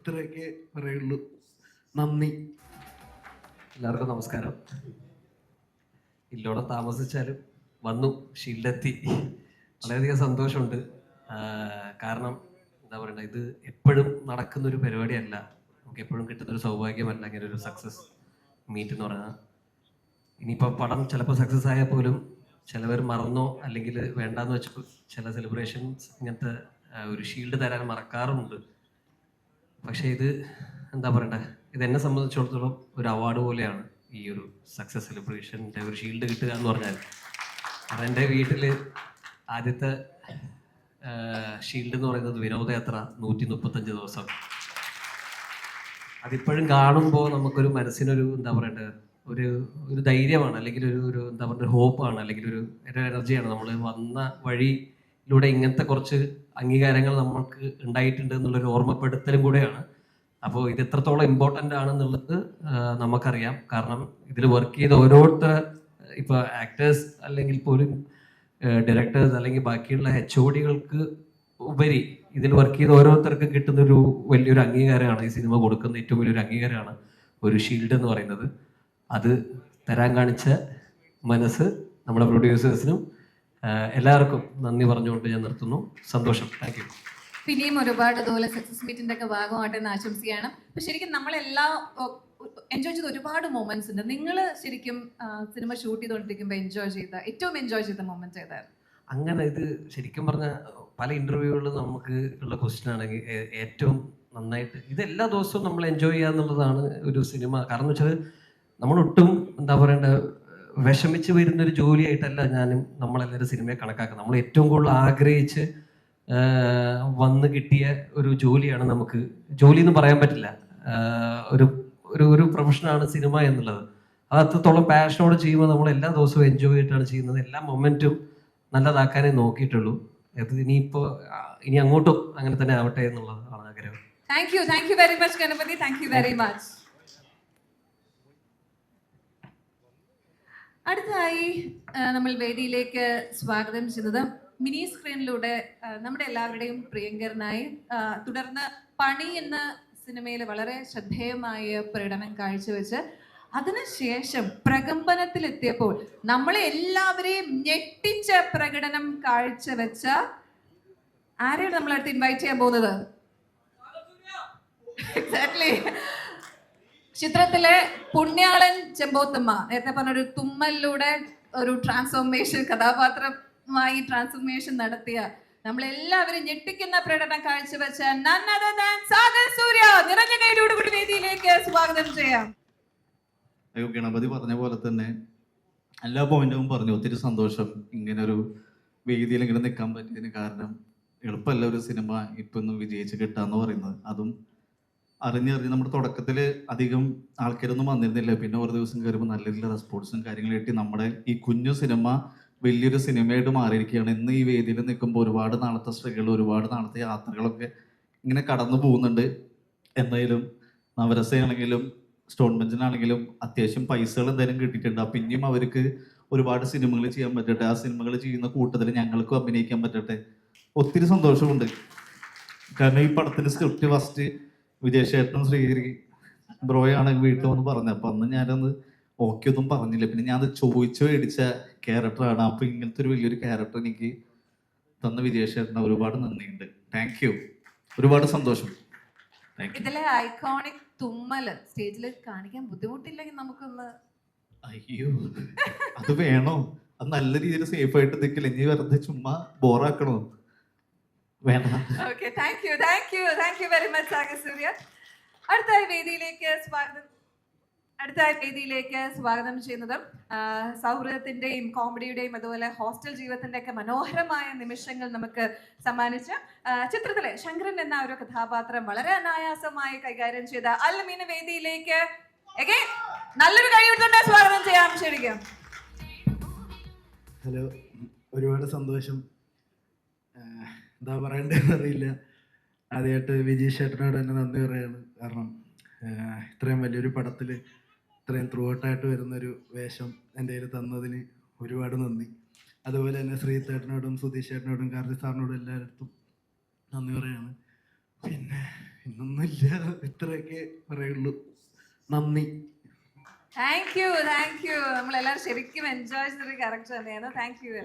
ഇത്രയൊക്കെ പറയുള്ളൂ. നന്ദി. എല്ലാവർക്കും നമസ്കാരം. ഇല്ലോടെ താമസിച്ചാലും വന്നു, ഷീൽഡെത്തി. വളരെയധികം സന്തോഷമുണ്ട്. കാരണം എന്താ പറയണ്ട, ഇത് എപ്പോഴും നടക്കുന്നൊരു പരിപാടിയല്ല, നമുക്ക് എപ്പോഴും കിട്ടുന്നൊരു സൗഭാഗ്യമല്ല ഇങ്ങനെ ഒരു സക്സസ് മീറ്റ് എന്ന് പറഞ്ഞാൽ. ഇനിയിപ്പോൾ പടം ചിലപ്പോൾ സക്സസ് ആയാൽ പോലും ചിലവർ മറന്നോ അല്ലെങ്കിൽ വേണ്ടാന്ന് വെച്ചപ്പോൾ ചില സെലിബ്രേഷൻസ് ഇങ്ങനത്തെ ഒരു ഷീൽഡ് തരാൻ മറക്കാറുമുണ്ട്. പക്ഷേ ഇത് എന്താ പറയണ്ടേ, ഇത് എന്നെ സംബന്ധിച്ചിടത്തോളം ഒരു അവാർഡ് പോലെയാണ് ഈ ഒരു സക്സസ് സെലിബ്രേഷൻ്റെ ഒരു ഷീൽഡ് കിട്ടുക എന്ന് പറഞ്ഞാൽ. അതെൻ്റെ വീട്ടിൽ ആദ്യത്തെ ഷീൽഡ് എന്ന് പറയുന്നത് വിനോദയാത്ര 135 ദിവസം. അതിപ്പോഴും കാണുമ്പോൾ നമുക്കൊരു മനസ്സിനൊരു എന്താ പറയണ്ടേ, ഒരു ധൈര്യമാണ്, അല്ലെങ്കിൽ ഒരു എന്താ പറയുക ഹോപ്പാണ്, അല്ലെങ്കിൽ ഒരു എനർജിയാണ്. നമ്മൾ വന്ന വഴിയിലൂടെ ഇങ്ങനത്തെ കുറച്ച് അംഗീകാരങ്ങൾ നമുക്ക് ഉണ്ടായിട്ടുണ്ട് എന്നുള്ളൊരു ഓർമ്മപ്പെടുത്തലും കൂടെയാണ്. അപ്പോൾ ഇത് എത്രത്തോളം ഇമ്പോർട്ടൻ്റ് ആണെന്നുള്ളത് നമുക്കറിയാം. കാരണം ഇതിൽ വർക്ക് ചെയ്ത ഓരോരുത്തർ, ഇപ്പോൾ ആക്ടേഴ്സ് അല്ലെങ്കിൽ പോലും ഡയറക്ടേഴ്സ് അല്ലെങ്കിൽ ബാക്കിയുള്ള HODകൾക്ക് ഉപരി ഇതിൽ വർക്ക് ചെയ്ത ഓരോരുത്തർക്ക് കിട്ടുന്നൊരു വലിയൊരു അംഗീകാരമാണ് ഈ സിനിമ കൊടുക്കുന്ന ഏറ്റവും വലിയൊരു അംഗീകാരമാണ് ഒരു ഷീൽഡ് എന്ന് പറയുന്നത്. അത് തരാൻ കാണിച്ച മനസ്സ് നമ്മുടെ പ്രൊഡ്യൂസേഴ്സിനും എല്ലാവർക്കും നന്ദി പറഞ്ഞുകൊണ്ട് ഞാൻ നിർത്തുന്നു. സന്തോഷം. Thank you. പിന്നെയും ഒരുപാട് അതുപോലെ സക്സസ് മീറ്റിന്റെ ഒക്കെ ഭാഗമായിട്ട് ആശംസിക്കുകയാണ്. അപ്പൊ ശരിക്കും നമ്മളെല്ലാം എൻജോയ് ചെയ്ത ഒരുപാട് മൊമെന്റ്സ് ഉണ്ട്. നിങ്ങൾ ശരിക്കും സിനിമ ഷൂട്ട് ചെയ്തുകൊണ്ടിരിക്കുമ്പോൾ ഏറ്റവും എൻജോയ് ചെയ്ത മൊമെന്റ് ഏതായിരുന്നു? അങ്ങനെ ഇത് ശരിക്കും പറഞ്ഞാൽ പല ഇന്റർവ്യൂകളിലും നമുക്ക് ഉള്ള ക്വസ്റ്റ്യൻ ആണെങ്കിൽ ഏറ്റവും നന്നായിട്ട് ഇത് എല്ലാ ദിവസവും നമ്മൾ എൻജോയ് ചെയ്യുക എന്നുള്ളതാണ് ഒരു സിനിമ. കാരണം എന്ന് വെച്ചാൽ നമ്മളൊട്ടും എന്താ പറയണ്ട വിഷമിച്ച് വരുന്നൊരു ജോലിയായിട്ടല്ല നമ്മളെല്ലാവരും സിനിമയെ കണക്കാക്കുന്നത്. നമ്മൾ ഏറ്റവും കൂടുതൽ ആഗ്രഹിച്ച് വന്ന് കിട്ടിയ ഒരു ജോലിയാണ്. നമുക്ക് ജോലി എന്ന് പറയാൻ പറ്റില്ല, ഒരു പ്രൊഫഷനാണ് സിനിമ എന്നുള്ളത്. അത് അത്രത്തോളം പാഷനോട് ചെയ്യുമ്പോൾ നമ്മൾ എല്ലാ ദിവസവും എൻജോയ് ചെയ്തിട്ടാണ് ചെയ്യുന്നത്. എല്ലാ മൊമെന്റും നല്ലതാക്കാനേ നോക്കിയിട്ടുള്ളൂ. അത് ഇനി അങ്ങോട്ടും അങ്ങനെ തന്നെ ആവട്ടെ എന്നുള്ളതാണ് ആഗ്രഹം. Thank you very much Ganapathi. Thank you very much. അടുത്തതായി നമ്മൾ വേദിയിലേക്ക് സ്വാഗതം ചെയ്യുന്നത് മിനി സ്ക്രീനിലൂടെ നമ്മുടെ എല്ലാവരുടെയും പ്രിയങ്കരനായി തുടർന്ന് പണി എന്ന സിനിമയിൽ വളരെ ശ്രദ്ധേയമായ പ്രകടനം കാഴ്ചവെച്ച് അതിനുശേഷം പ്രകമ്പനത്തിലെത്തിയപ്പോൾ നമ്മളെ എല്ലാവരെയും ഞെട്ടിച്ച പ്രകടനം കാഴ്ചവെച്ച ആരെയാണ് നമ്മളടുത്ത് ഇൻവൈറ്റ് ചെയ്യാൻ പോകുന്നത്? എക്സാക്ട്ലി. ചിത്രത്തിലെ പുണ്യാളൻ ചെമ്പോത്തമ്മ നേരത്തെ പറഞ്ഞൊരു തുമ്മലിലൂടെ ഒരു ട്രാൻസ്ഫോർമേഷൻ കഥാപാത്രമായി ട്രാൻസ്ഫോർമേഷൻ നടത്തിയ നമ്മളെല്ലാവരും ഞെട്ടിക്കുന്ന പ്രകടനം കാഴ്ചവെച്ച none other than സാഗർ സൂര്യ നിറഞ്ഞ കൈയോടുകൂടി വേദിയിലേക്ക് സ്വാഗതം ചെയ്യാം. ഗണപതി പറഞ്ഞ പോലെ തന്നെ എല്ലാ പോയിന്റും പറഞ്ഞു. ഒത്തിരി സന്തോഷം ഇങ്ങനെ ഒരു വേദിയിൽ ഇങ്ങനെ നിൽക്കാൻ പറ്റിയതിന്. കാരണം എളുപ്പമല്ല ഒരു സിനിമ ഇപ്പൊന്നും വിജയിച്ച് കിട്ടാന്ന് പറയുന്നത്. അതും അറിഞ്ഞറിഞ്ഞ് നമ്മുടെ തുടക്കത്തിൽ അധികം ആൾക്കാരൊന്നും വന്നിരുന്നില്ല. പിന്നെ ഒരു ദിവസം കയറുമ്പോൾ നല്ല രീതിയിലുള്ള റെസ്പോൺസും കാര്യങ്ങളും കിട്ടി. നമ്മുടെ ഈ കുഞ്ഞു സിനിമ വലിയൊരു സിനിമയായിട്ട് മാറിയിരിക്കുകയാണ്. ഇന്ന് ഈ വേദിയിൽ നിൽക്കുമ്പോൾ ഒരുപാട് നാളത്തെ സ്ട്രഗിൾ, ഒരുപാട് നാളത്തെ യാത്രകളൊക്കെ ഇങ്ങനെ കടന്നു പോകുന്നുണ്ട്. എന്തായാലും നവരസയാണെങ്കിലും സ്റ്റോൺ ബെഞ്ചിനാണെങ്കിലും അത്യാവശ്യം പൈസകൾ എന്തായാലും കിട്ടിയിട്ടുണ്ട്. പിന്നെയും അവർക്ക് ഒരുപാട് സിനിമകൾ ചെയ്യാൻ പറ്റട്ടെ. ആ സിനിമകൾ ചെയ്യുന്ന കൂട്ടത്തിൽ ഞങ്ങൾക്കും അഭിനയിക്കാൻ പറ്റട്ടെ. ഒത്തിരി സന്തോഷമുണ്ട്. കാരണം ഈ പടത്തിന് സ്ക്രിപ്റ്റ് ഫസ്റ്റ് വിജയശേട്ടനും ശ്രീഹരി ബ്രോയാണ് വീട്ടിൽ വന്ന് പറഞ്ഞത്. അപ്പം അന്ന് ഞാനൊന്ന് ഓക്കെ ഒന്നും പറഞ്ഞില്ല. പിന്നെ ഞാൻ അത് ചോദിച്ചു മേടിച്ച ക്യാരക്ടറാണ്. അപ്പം ഇങ്ങനത്തെ ഒരു വലിയൊരു ക്യാരക്ടർ എനിക്ക് തന്ന വിജയശേട്ടന് ഒരുപാട് നന്ദിയുണ്ട്. Thank you. ഒരുപാട് സന്തോഷം. ഇതിലെ ഐക്കോണിക് തുമ്മല് സ്റ്റേജിൽ കാണിക്കാൻ ബുദ്ധിമുട്ടില്ലെങ്കിൽ നമുക്കൊന്ന്. അയ്യോ, അത് വേണോ? അത് നല്ല രീതിയിൽ സേഫ് ആയിട്ട് നിൽക്കില്ല. ഇനി വെറുതെ ചുമ്മാ ബോറാക്കണോ? വേണ്ട. Okay, thank you very much Sagar Surya. അടുത്തായി വേദിയിലേക്ക് സ്വാഗതം ചെയ്യുന്നത് സൗഹൃദത്തിന്റെയും കോമഡിയുടെയും അതുപോലെ ഹോസ്റ്റൽ ജീവിതത്തിന്റെ ഒക്കെ മനോഹരമായ നിമിഷങ്ങൾ നമുക്ക് സമ്മാനിച്ച ചിത്രത്തിലെ ശങ്കരൻ എന്ന ഒരു കഥാപാത്രം വളരെ അനായാസമായി കൈകാര്യം ചെയ്ത അൽമീന വേദിയിലേക്ക് നല്ലൊരു കൈ കൊടുത്തുകൊണ്ട് സ്വാഗതം ചെയ്യാം. ശരിക്കും ഹലോ, ഒരുപാട് സന്തോഷം. എന്താ പറയണ്ടെന്ന് അറിയില്ല. ആദ്യമായിട്ട് വിജയ് ചേട്ടനോട് തന്നെ നന്ദി പറയാണ്. കാരണം ഇത്രയും വലിയൊരു പടത്തിൽ ഇത്രയും ത്രൂ ഔട്ടായിട്ട് വരുന്നൊരു വേഷം എൻ്റെ കയ്യിൽ തന്നതിന് ഒരുപാട് നന്ദി. അതുപോലെ തന്നെ ശ്രീതേട്ടനോടും സുധീഷ് ചേട്ടനോടും കാർത്തി സാറിനോടും എല്ലായിടത്തും നന്ദി പറയാണ്. പിന്നെ ഇന്നൊന്നുമില്ല, ഇത്രയൊക്കെ പറയുള്ളൂ. നന്ദി. Thank you. നമ്മളെല്ലാവരും ശരിക്കും എൻജോയ് ചെയ്തൊരു ക്യാരക്ടർ തന്നെയാണ്. Thank you.